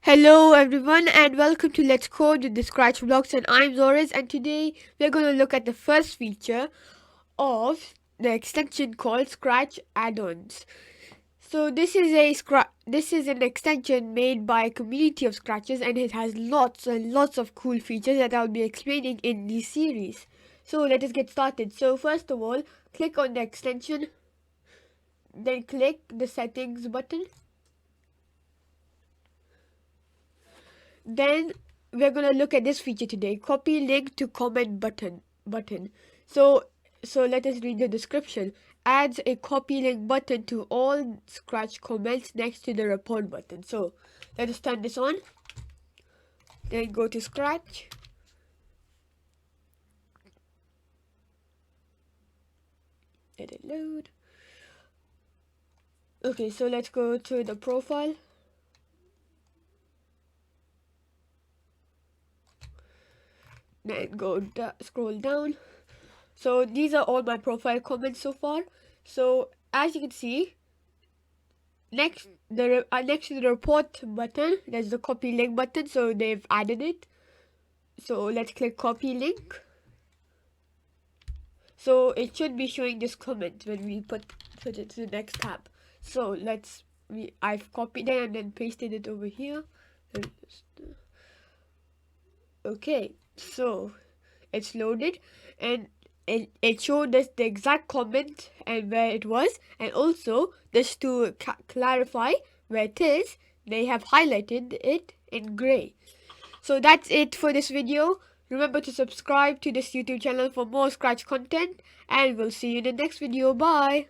Hello everyone and welcome to Let's Code with the Scratch Blocks, and I'm Zoris, and today we're going to look at the first feature of the extension called Scratch Addons. So this is an extension made by a community of Scratchers, and it has lots and lots of cool features that I'll be explaining in this series. So let us get started. So first of all, click on the extension, then click the settings button. Then we're gonna look at this feature today. Copy link to comment button. So let us read the description. Adds a copy link button to all Scratch comments next to the report button. So let us turn this on. Then go to Scratch. Let it load. Okay, so let's go to the profile. Then scroll down. So these are all my profile comments so far. So as you can see, next to the report button, there's the copy link button. So they've added it. So let's click copy link. So it should be showing this comment when we put it to the next tab. So I've copied it and then pasted it over here. Okay, so it's loaded, and it showed us the exact comment and where it was, and also just to clarify where it is, they have highlighted it in gray. So that's it for this video. Remember to subscribe to this YouTube channel for more Scratch content, and we'll see you in the next video. Bye!